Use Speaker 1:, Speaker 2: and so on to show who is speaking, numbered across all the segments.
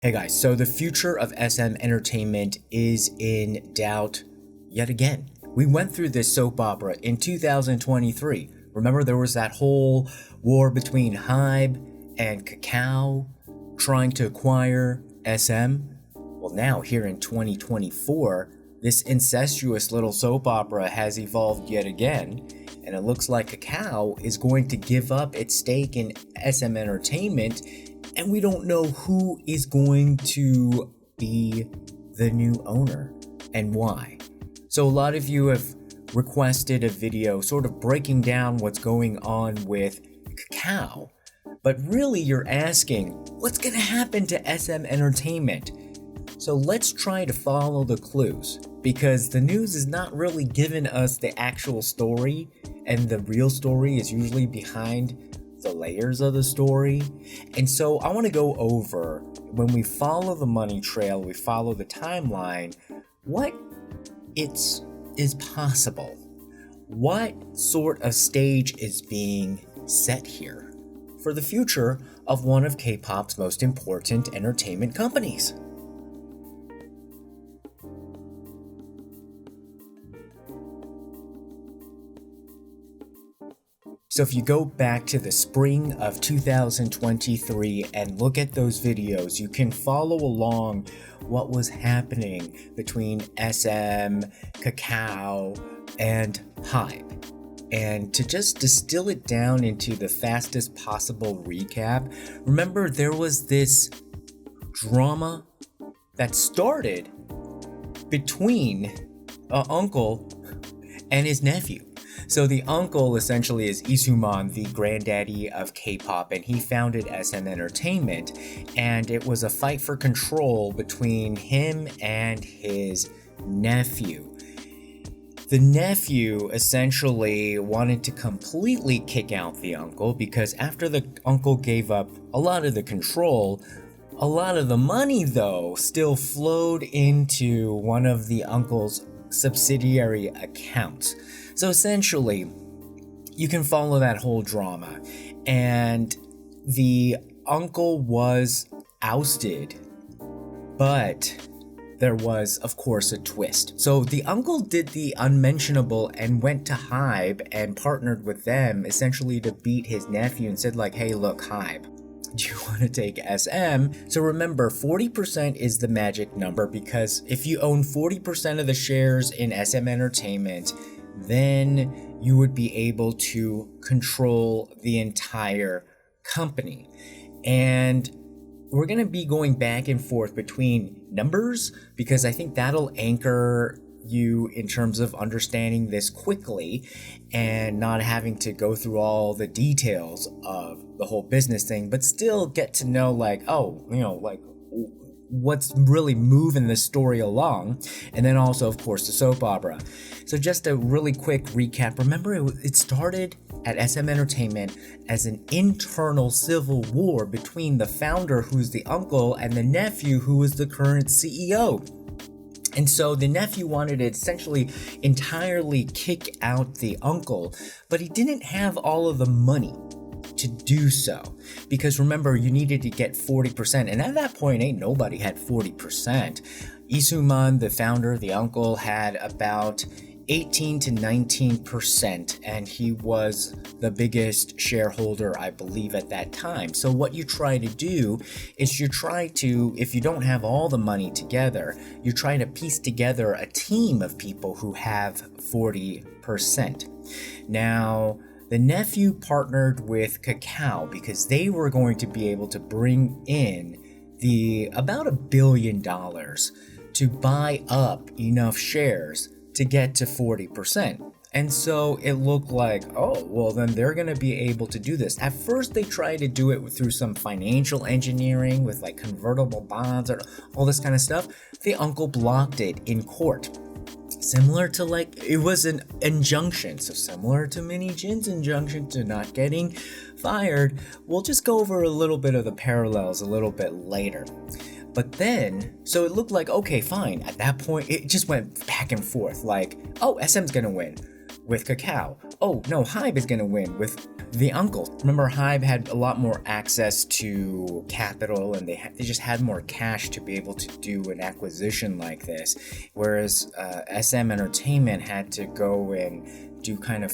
Speaker 1: Hey guys, so the future of SM entertainment is in doubt yet again. We went through this soap opera in 2023. Remember there was that whole war between HYBE and Kakao trying to acquire SM? Well, now here in 2024, this incestuous little soap opera has evolved yet again, and it looks like Kakao is going to give up its stake in SM Entertainment, and we don't know who is going to be the new owner and why. So a lot of you have requested a video sort of breaking down what's going on with Kakao, but really you're asking, what's going to happen to SM Entertainment? So let's try to follow the clues, because the news is not really giving us the actual story, and the real story is usually behind the layers of the story. And so I want to go over, when we follow the money trail, we follow the timeline, what is possible. What sort of stage is being set here for the future of one of K-pop's most important entertainment companies? So if you go back to the spring of 2023 and look at those videos, you can follow along what was happening between SM, Kakao, and HYBE. And to just distill it down into the fastest possible recap, remember there was this drama that started between an uncle and his nephew. So the uncle essentially is Soo-man, the granddaddy of K-pop, and he founded SM Entertainment, and it was a fight for control between him and his nephew. The nephew essentially wanted to completely kick out the uncle, because after the uncle gave up a lot of the control, a lot of the money though still flowed into one of the uncle's subsidiary accounts. So essentially, you can follow that whole drama, and the uncle was ousted, but there was, of course, a twist. So the uncle did the unmentionable and went to HYBE and partnered with them essentially to beat his nephew and said like, hey, look, HYBE, do you want to take SM? So remember, 40% is the magic number, because if you own 40% of the shares in SM Entertainment, then you would be able to control the entire company. And we're going to be going back and forth between numbers, because I think that'll anchor you in terms of understanding this quickly and not having to go through all the details of the whole business thing, but still get to know like, oh, you know, like what's really moving the story along. And then also, of course, the soap opera. So just a really quick recap. Remember, it started at SM Entertainment as an internal civil war between the founder, who's the uncle, and the nephew, who is the current CEO. And so the nephew wanted to essentially entirely kick out the uncle, but he didn't have all of the money to do so, because remember, you needed to get 40%, and at that point ain't nobody had 40%. Soo-man, the founder, the uncle, had about 18 to 19%, and he was the biggest shareholder, I believe, at that time. So what you try to do is you try to, if you don't have all the money together, you try to piece together a team of people who have 40%. Now, the nephew partnered with Kakao because they were going to be able to bring in about $1 billion to buy up enough shares to get to 40%. And so it looked like, oh, well, then they're going to be able to do this. At first, they tried to do it through some financial engineering with like convertible bonds or all this kind of stuff. The uncle blocked it in court. Similar to like, it was an injunction. So similar to Hee-jin's injunction to not getting fired. We'll just go over a little bit of the parallels a little bit later. But then, so it looked like, okay, fine. At that point, it just went back and forth like, oh, SM's gonna win. with Kakao. Oh no, HYBE is gonna win with the uncle. Remember, HYBE had a lot more access to capital, and they just had more cash to be able to do an acquisition like this, whereas SM Entertainment had to go and do kind of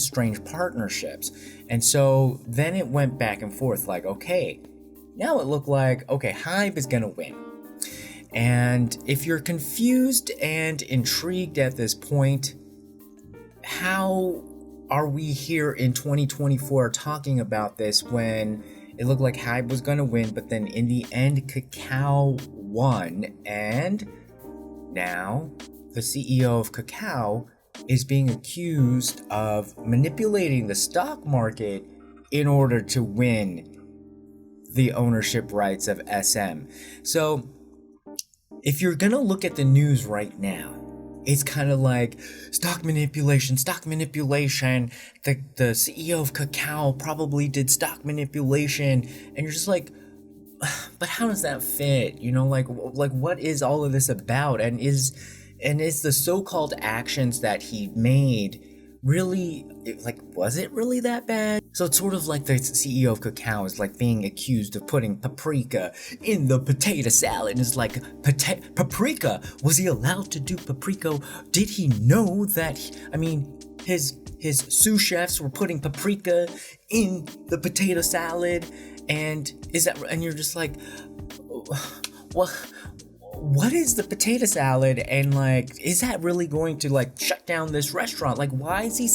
Speaker 1: strange partnerships. And so then it went back and forth, like, okay, now it looked like, okay, HYBE is gonna win. And if you're confused and intrigued at this point, how are we here in 2024 talking about this when it looked like HYBE was going to win, but then in the end, Kakao won, and now the CEO of Kakao is being accused of manipulating the stock market in order to win the ownership rights of SM. So if you're going to look at the news right now, it's kind of like stock manipulation. The CEO of Kakao probably did stock manipulation, and you're just like, but how does that fit? Like what is all of this about? And is the so-called actions that he made really, like, was it really that bad? So it's sort of like the CEO of Kakao is like being accused of putting paprika in the potato salad. It's like, paprika? Was he allowed to do paprika? Did he know that? His sous chefs were putting paprika in the potato salad, and you're just like, what is the potato salad, and like, is that really going to like shut down this restaurant? Like, why is he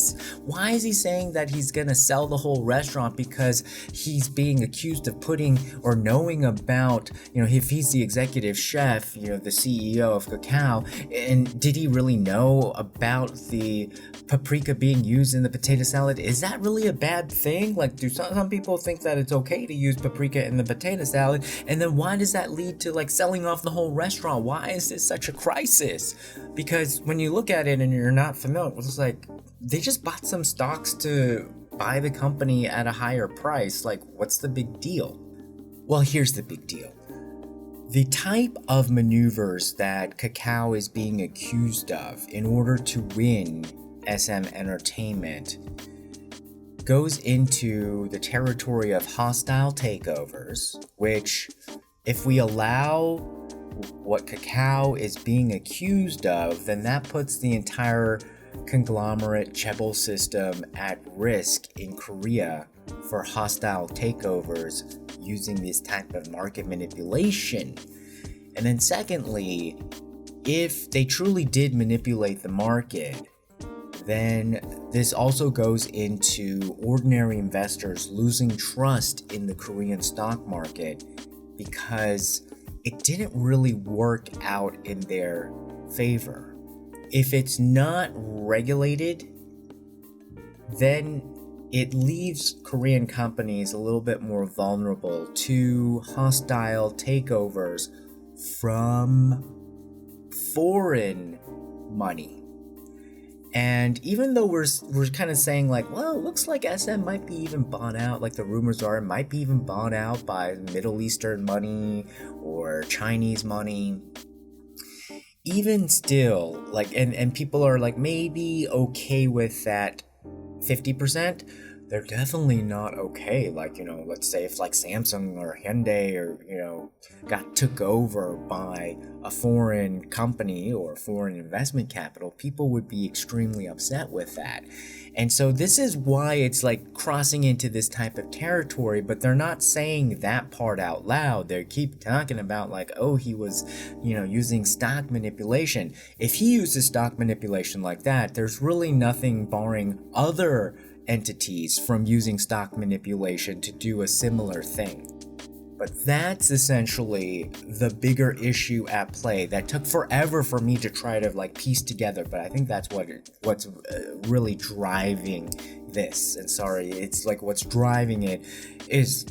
Speaker 1: saying that he's gonna sell the whole restaurant because he's being accused of putting or knowing about, if he's the executive chef, the CEO of Kakao, and did he really know about the paprika being used in the potato salad? Is that really a bad thing? Like, do some people think that it's okay to use paprika in the potato salad, and then why does that lead to like selling off the whole restaurant? Why is this such a crisis? Because when you look at it and you're not familiar, it's like they just bought some stocks to buy the company at a higher price. Like, what's the big deal? Well, here's the big deal. The type of maneuvers that Kakao is being accused of in order to win SM Entertainment goes into the territory of hostile takeovers, which, if we allow what Kakao is being accused of, then that puts the entire conglomerate chaebol system at risk in Korea for hostile takeovers using this type of market manipulation. And then secondly, if they truly did manipulate the market, then this also goes into ordinary investors losing trust in the Korean stock market because it didn't really work out in their favor. If it's not regulated, then it leaves Korean companies a little bit more vulnerable to hostile takeovers from foreign money. And even though we're kind of saying like, well, it looks like SM might be even bought out, like the rumors are, it might be even bought out by Middle Eastern money or Chinese money. Even still, like, and people are like maybe okay with that 50%. They're definitely not okay. Like, let's say if like Samsung or Hyundai or, got took over by a foreign company or foreign investment capital, people would be extremely upset with that. And so this is why it's like crossing into this type of territory, but they're not saying that part out loud. They keep talking about like, oh, he was, using stock manipulation. If he uses stock manipulation like that, there's really nothing barring other entities from using stock manipulation to do a similar thing. But that's essentially the bigger issue at play that took forever for me to try to like piece together, but I think that's what's really driving this. And sorry, it's like what's driving it is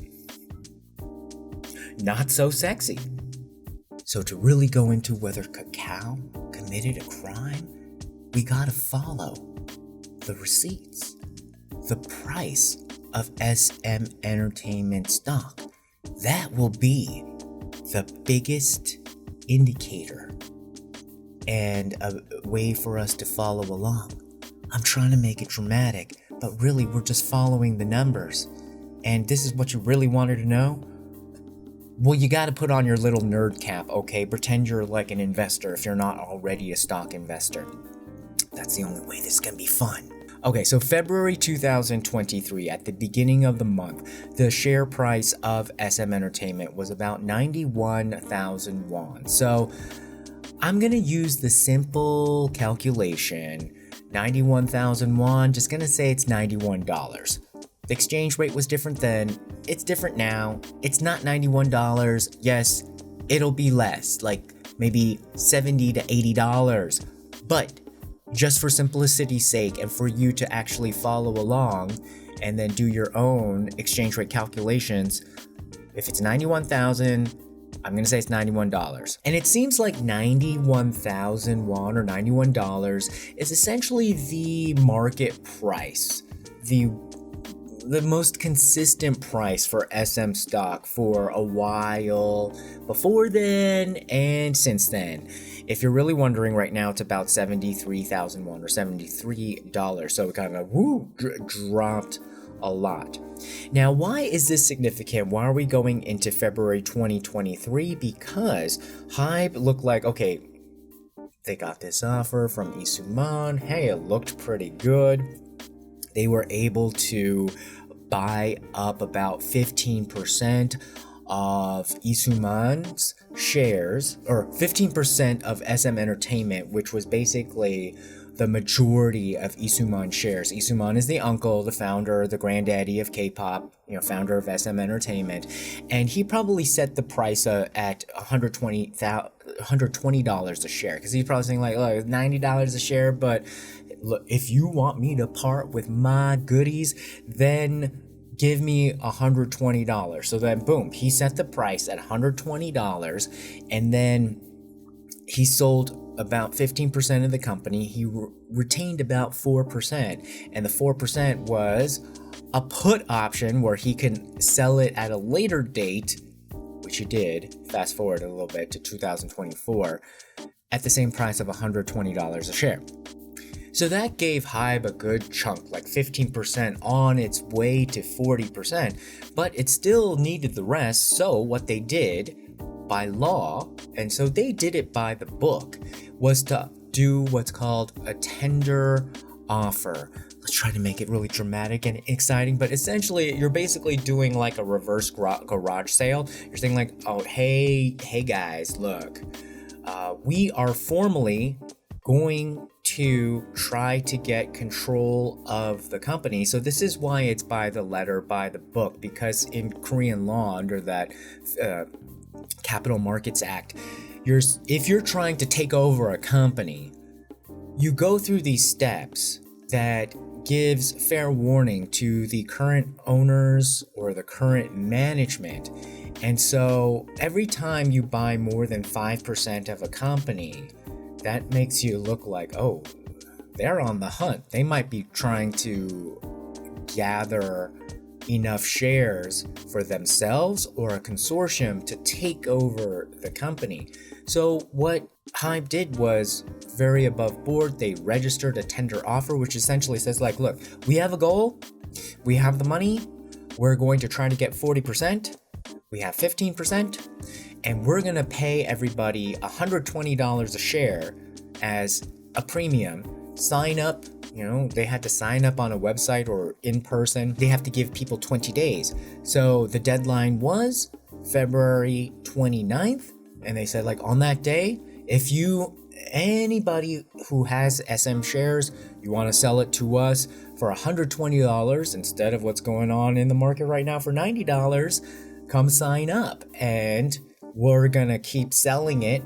Speaker 1: not so sexy. So to really go into whether Kakao committed a crime, we gotta follow the receipts. The price of SM Entertainment stock. That will be the biggest indicator and a way for us to follow along. I'm trying to make it dramatic, but really we're just following the numbers. And this is what you really wanted to know? Well, you gotta put on your little nerd cap, okay? Pretend you're like an investor if you're not already a stock investor. That's the only way this can be fun. Okay, so February 2023, at the beginning of the month, the share price of SM Entertainment was about 91,000 won. So I'm gonna use the simple calculation, 91,000 won, just gonna say it's $91. The exchange rate was different then, it's different now. It's not $91. Yes, it'll be less, like maybe $70 to $80. But just for simplicity's sake and for you to actually follow along and then do your own exchange rate calculations, if it's 91,000, I'm going to say it's $91. And it seems like 91,000 won or $91 is essentially the market price, the most consistent price for SM stock for a while before then and since then. If you're really wondering right now, it's about 73,000 won or $73. So it kind of dropped a lot. Now, why is this significant? Why are we going into February 2023? Because HYBE looked like, okay, they got this offer from Soo-man. Hey, it looked pretty good. They were able to buy up about 15% of Soo-man's shares, or 15% of SM Entertainment, which was basically the majority of Soo-man shares. Soo-man is the uncle, the founder, the granddaddy of K-pop, founder of SM Entertainment, and he probably set the price at $120 a share, because he's probably saying like, look, $90 a share, but look, if you want me to part with my goodies, then give me $120. So then boom, he set the price at $120, and then he sold about 15% of the company. He retained about 4%, and the 4% was a put option where he can sell it at a later date, which he did, fast forward a little bit to 2024, at the same price of $120 a share. So that gave HYBE a good chunk, like 15% on its way to 40%, but it still needed the rest. So what they did by law, and so they did it by the book, was to do what's called a tender offer. Let's try to make it really dramatic and exciting, but essentially you're basically doing like a reverse garage sale. You're saying like, oh, hey guys, look, we are formally going to try to get control of the company. So this is why it's by the letter, by the book, because in Korean law, under that Capital Markets Act, if you're trying to take over a company, you go through these steps that gives fair warning to the current owners or the current management. And so every time you buy more than 5% of a company, that makes you look like, oh, they're on the hunt. They might be trying to gather enough shares for themselves or a consortium to take over the company. So what HYBE did was very above board. They registered a tender offer, which essentially says like, look, we have a goal. We have the money. We're going to try to get 40%. We have 15%. And we're going to pay everybody $120 a share as a premium. Sign up, they had to sign up on a website or in person. They have to give people 20 days. So the deadline was February 29th. And they said like on that day, if anybody who has SM shares, you want to sell it to us for $120 instead of what's going on in the market right now for $90, come sign up. And we're going to keep selling it,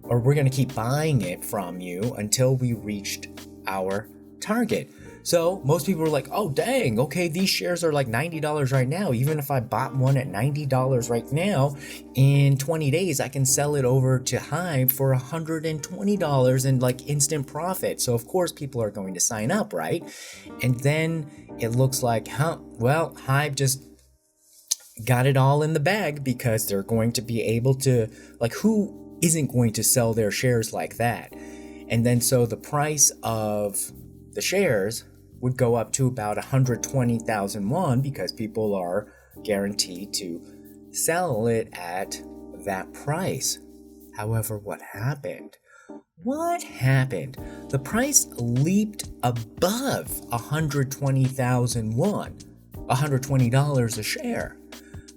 Speaker 1: or we're going to keep buying it from you until we reached our target. So most people were like, oh, dang, okay, these shares are like $90 right now. Even if I bought one at $90 right now, in 20 days, I can sell it over to HYBE for $120 in like instant profit. So of course people are going to sign up, right? And then it looks like, HYBE just got it all in the bag, because they're going to be able to, like, who isn't going to sell their shares like that? And then so the price of the shares would go up to about 120,000 won because people are guaranteed to sell it at that price. However, what happened? The price leaped above 120,000 won, $120 a share,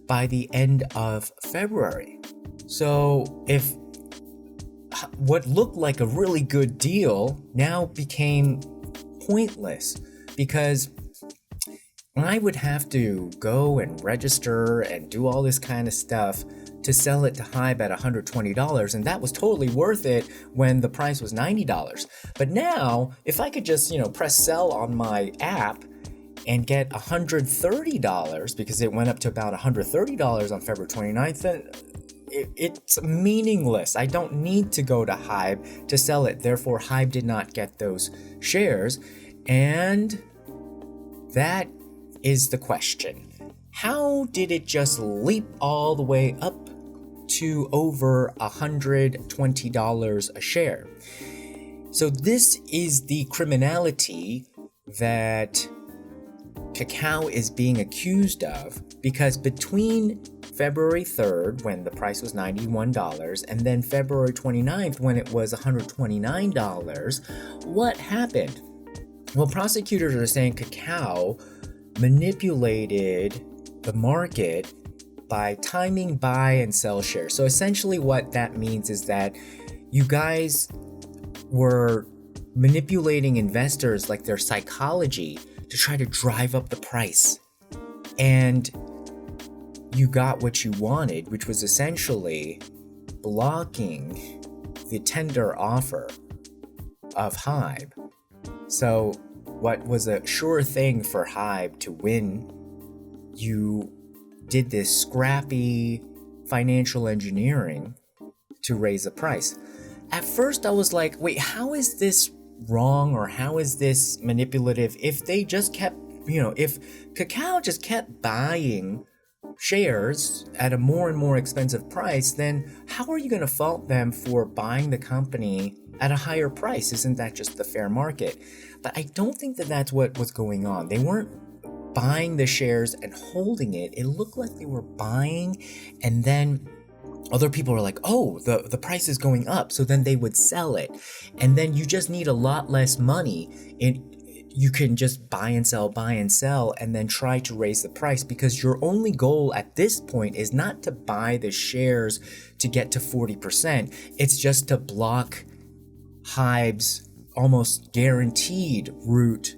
Speaker 1: by the end of February. So if what looked like a really good deal now became pointless, because I would have to go and register and do all this kind of stuff to sell it to HYBE at $120, and that was totally worth it when the price was $90. But now, if I could just, press sell on my app and get $130, because it went up to about $130 on February 29th, then it's meaningless. I don't need to go to HYBE to sell it. Therefore, HYBE did not get those shares. And that is the question. How did it just leap all the way up to over $120 a share? So this is the criminality that Kakao is being accused of, because between February 3rd, when the price was $91, and then February 29th, when it was $129, what happened? Well, prosecutors are saying Kakao manipulated the market by timing buy and sell shares. So essentially what that means is that you guys were manipulating investors, like their psychology, to try to drive up the price. And you got what you wanted, which was essentially blocking the tender offer of HYBE. So what was a sure thing for HYBE to win, you did this scrappy financial engineering to raise the price. At first I was like, wait, how is this wrong, or how is this manipulative? If they just kept, if Kakao just kept buying shares at a more and more expensive price, then how are you going to fault them for buying the company at a higher price? Isn't that just the fair market? But I don't think that that's what was going on. They weren't buying the shares and holding it. It looked like they were buying, and then other people are like, oh, the price is going up, so then they would sell it. And then you just need a lot less money, and you can just buy and sell, and then try to raise the price, because your only goal at this point is not to buy the shares to get to 40%. It's just to block HYBE's almost guaranteed route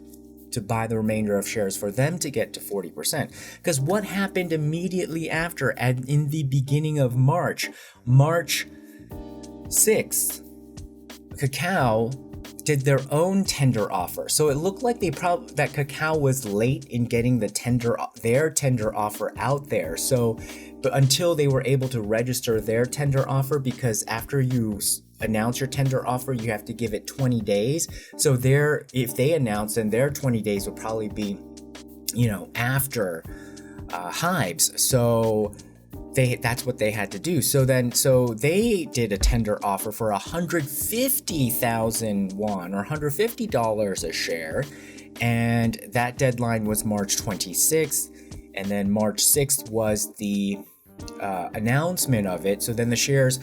Speaker 1: to buy the remainder of shares for them to get to 40%. Because what happened immediately after, and in the beginning of March 6th, Kakao did their own tender offer. So it looked like that Kakao was late in getting their tender offer out there. But until they were able to register their tender offer, because after you announce your tender offer, you have to give it 20 days. So if they announce, then their 20 days will probably be, after HYBE's. So that's what they had to do. So they did a tender offer for 150,000 won, or $150 a share, and that deadline was March 26th, and then March 6th was the announcement of it. So then the shares,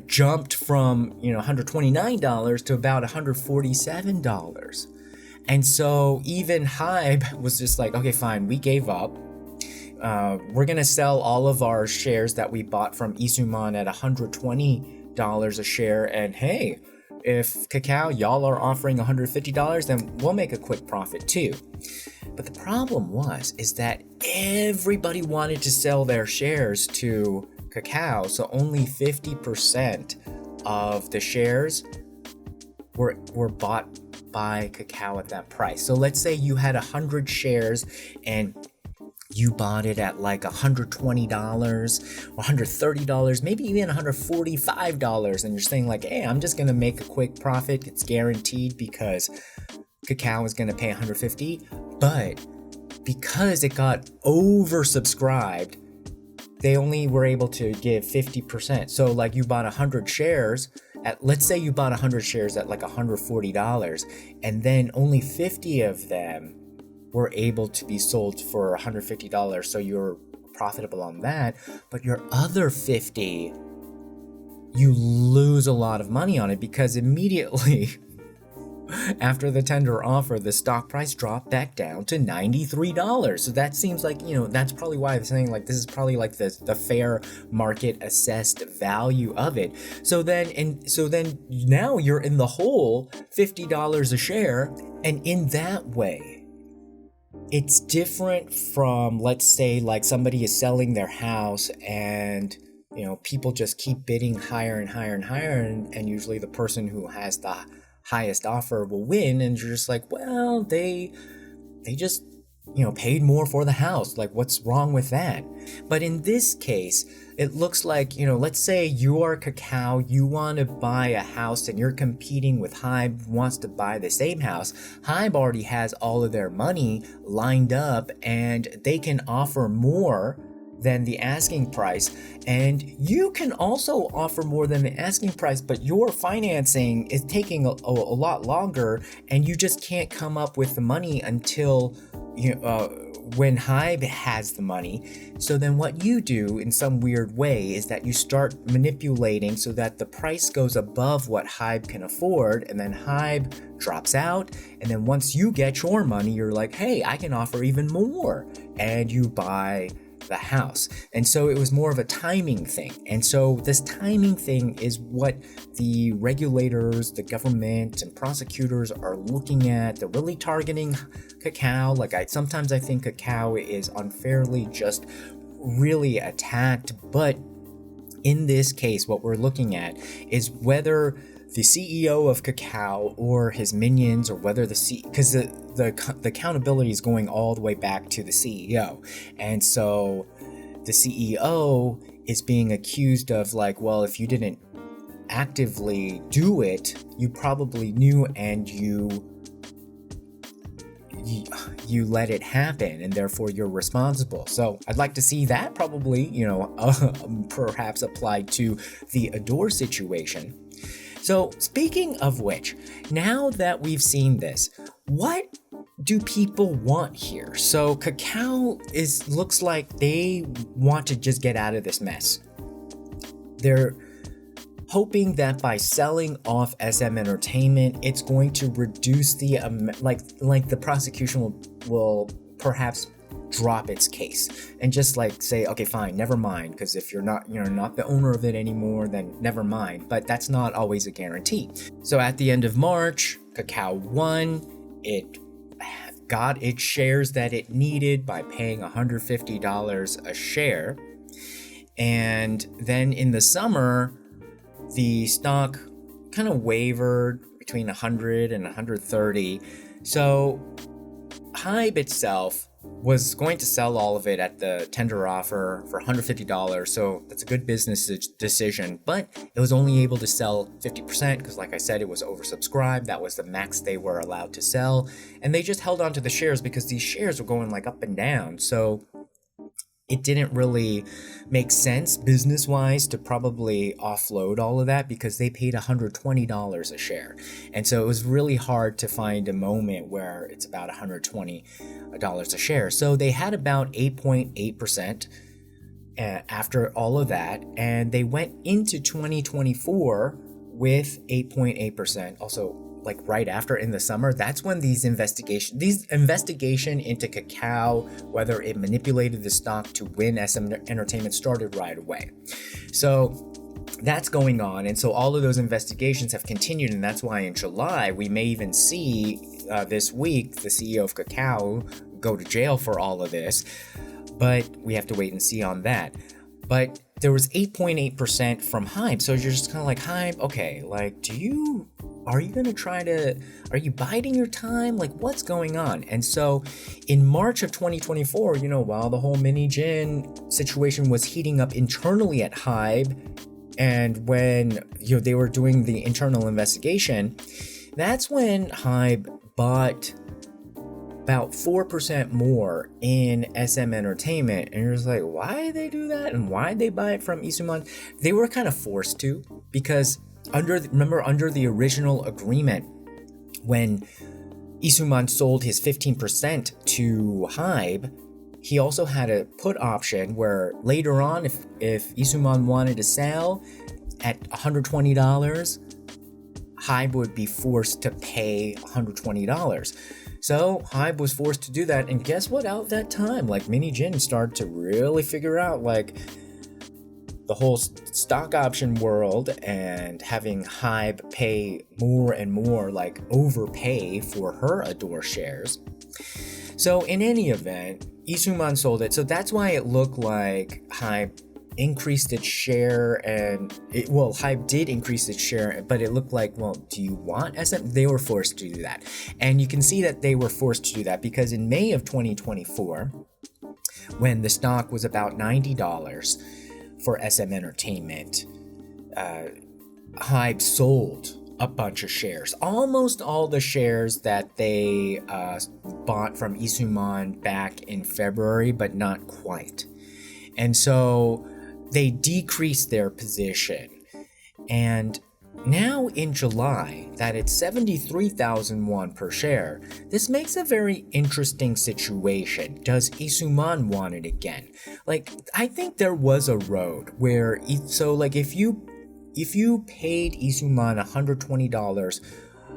Speaker 1: jumped from $129 to about $147, and so even HYBE was just like, okay, fine, we gave up. We're gonna sell all of our shares that we bought from Soo-man at $120 a share, and hey, if Kakao, y'all are offering $150, then we'll make a quick profit too. But the problem is that everybody wanted to sell their shares to Kakao, so only 50% of the shares were bought by Kakao at that price. So let's say you had 100 shares and you bought it at like $120 or $130, maybe even $145, and you're saying like, hey, I'm just gonna make a quick profit, it's guaranteed because Kakao is gonna pay $150. But because it got oversubscribed, they only were able to give 50%. So like you bought 100 shares let's say you bought 100 shares at like $140, and then only 50 of them were able to be sold for $150, so you're profitable on that, but your other 50, you lose a lot of money on it, because immediately after the tender offer, the stock price dropped back down to $93. So that seems like, that's probably why I'm saying like this is probably like the fair market assessed value of it. So then now you're in the hole, $50 a share, and in that way, it's different from, let's say, like somebody is selling their house and people just keep bidding higher and higher and higher, and usually the person who has the highest offer will win, and you're just like, well, they just paid more for the house, like what's wrong with that? But in this case, it looks like, let's say you are Kakao, you want to buy a house and you're competing with HYBE, wants to buy the same house. HYBE already has all of their money lined up and they can offer more than the asking price, and you can also offer more than the asking price, but your financing is taking a lot longer, and you just can't come up with the money until when HYBE has the money. So then what you do in some weird way is that you start manipulating so that the price goes above what HYBE can afford, and then HYBE drops out, and then once you get your money, you're like, hey, I can offer even more, and you buy the house. And so it was more of a timing thing. And so this timing thing is what the regulators, the government, and prosecutors are looking at. They're really targeting Kakao. Like sometimes I think Kakao is unfairly just really attacked. But in this case, what we're looking at is whether the CEO of Kakao or his minions, or whether because the accountability is going all the way back to the CEO. And so the CEO is being accused of like, well, if you didn't actively do it, you probably knew and you let it happen, and therefore you're responsible. So I'd like to see that probably, perhaps applied to the Adore situation. So speaking of which, now that we've seen this, what do people want here? So Kakao looks like they want to just get out of this mess. They're hoping that by selling off SM Entertainment, it's going to reduce the like the prosecution will perhaps drop its case and just like say, okay, fine, never mind, because if you're not the owner of it anymore, then never mind. But that's not always a guarantee. So at the end of March, Kakao won. It got its shares that it needed by paying $150 a share. And then in the summer, the stock kind of wavered between 100 and 130. So HYBE itself was going to sell all of it at the tender offer for $150, so that's a good business decision, but it was only able to sell 50% because, like I said, it was oversubscribed. That was the max they were allowed to sell, and they just held on to the shares because these shares were going like up and down, so it didn't really make sense business-wise to probably offload all of that because they paid $120 a share. And so it was really hard to find a moment where it's about $120 a share. So they had about 8.8% after all of that, and they went into 2024 with 8.8%. Also, like right after in the summer, that's when these investigation into Kakao, whether it manipulated the stock to win SM Entertainment, started right away. So that's going on, and so all of those investigations have continued, and that's why in July we may even see this week the CEO of Kakao go to jail for all of this, but we have to wait and see on that. But there was 8.8% from HYBE, so you're just kind of like, HYBE, okay, like, are you biding your time? Like, what's going on? And so in March of 2024, while the whole Hee-jin situation was heating up internally at HYBE, and when they were doing the internal investigation, that's when HYBE bought about 4% more in SM Entertainment. And you're just like, why did they do that? And why did they buy it from Soo-man? They were kind of forced to, because under the original agreement, when Soo-man sold his 15% to HYBE, he also had a put option where later on, if Soo-man wanted to sell at $120, HYBE would be forced to pay $120. So HYBE was forced to do that, and guess what? Out that time, like, Mini-jin started to really figure out, like, the whole stock option world, and having HYBE pay more and more, like overpay for her Adore shares. So in any event, Soo-man sold it. So that's why it looked like HYBE increased its share, and HYBE did increase its share, but it looked like, well, do you want SM? They were forced to do that. And you can see that they were forced to do that because in May of 2024, when the stock was about $90 for SM Entertainment, HYBE sold a bunch of shares, almost all the shares that they bought from Soo-man back in February, but not quite. And so they decreased their position. And now in July, that it's 73,000 won per share, this makes a very interesting situation. Does Soo-man want it again? Like, I think there was a road where, so like if you paid Soo-man $120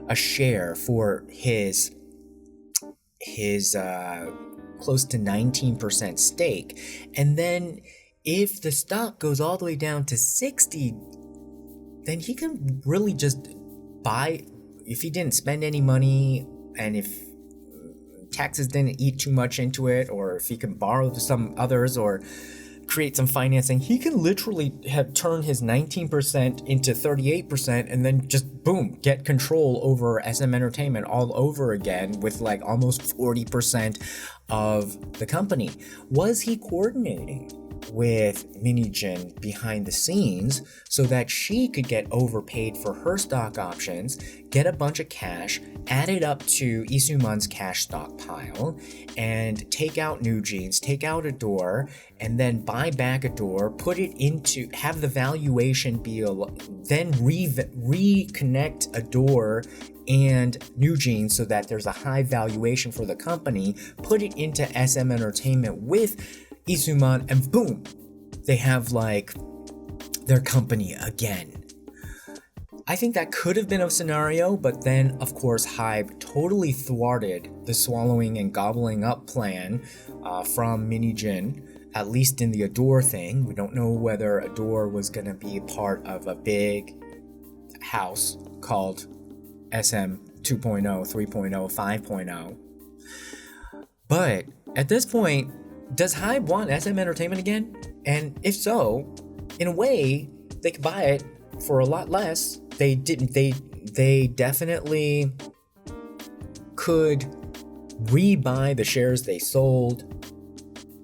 Speaker 1: a share for his close to 19% stake, and then if the stock goes all the way down to 60, then he can really just buy, if he didn't spend any money, and if taxes didn't eat too much into it, or if he can borrow to some others or create some financing, he can literally have turned his 19% into 38% and then just boom, get control over SM Entertainment all over again with like almost 40% of the company. Was he coordinating with Mini-jin behind the scenes so that she could get overpaid for her stock options, get a bunch of cash, add it up to Soo-man's cash stockpile, and take out New Jeans, take out Adore, and then buy back Adore, put it into, have the valuation be, then reconnect Adore and New Jeans so that there's a high valuation for the company, put it into SM Entertainment with Soo-man, and boom, they have like their company again. I think that could have been a scenario, but then of course HYBE totally thwarted the swallowing and gobbling up plan from Mini-jin, at least in the Adore thing. We don't know whether Adore was going to be part of a big house called SM 2.0, 3.0, 5.0. But at this point, does HYBE want SM Entertainment again? And if so, in a way, they could buy it for a lot less. They didn't. They definitely could rebuy the shares they sold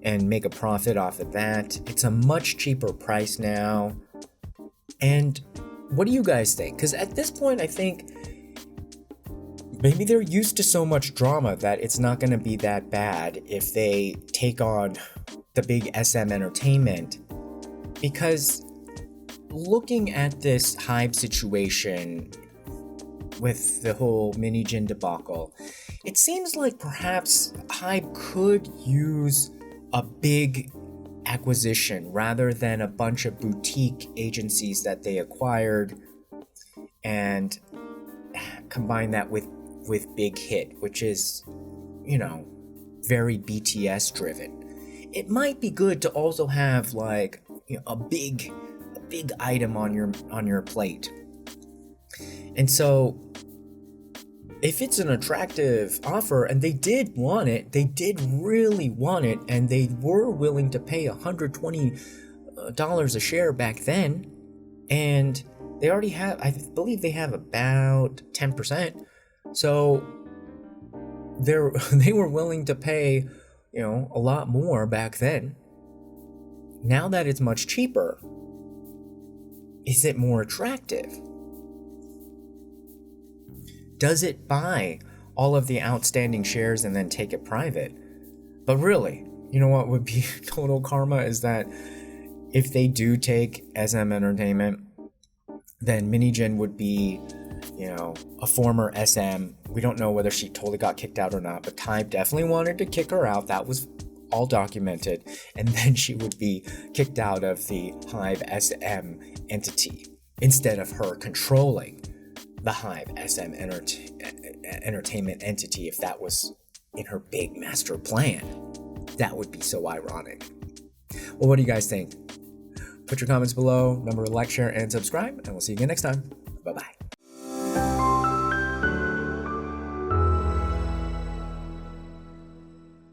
Speaker 1: and make a profit off of that. It's a much cheaper price now. And what do you guys think? Because at this point, I think maybe they're used to so much drama that it's not going to be that bad if they take on the big SM Entertainment. Because looking at this HYBE situation with the whole Mini-jin debacle, it seems like perhaps HYBE could use a big acquisition rather than a bunch of boutique agencies that they acquired and combine that with BigHit, which is, you know, very BTS driven. It might be good to also have like, you know, a big item on your plate. And so if it's an attractive offer, and they did want it, they did really want it, and they were willing to pay $120 a share back then, and they already have, I believe they have about 10%. So they were willing to pay, you know, a lot more back then. Now that it's much cheaper, is it more attractive? Does it buy all of the outstanding shares and then take it private? But really, you know what would be total karma is that if they do take SM Entertainment, then Hee-jin would be, a former SM. We don't know whether she totally got kicked out or not, but HYBE definitely wanted to kick her out. That was all documented. And then she would be kicked out of the HYBE SM entity instead of her controlling the HYBE SM entertainment entity. If that was in her big master plan, that would be so ironic. Well, what do you guys think? Put your comments below. Remember to like, share, and subscribe, and we'll see you again next time. Bye-bye.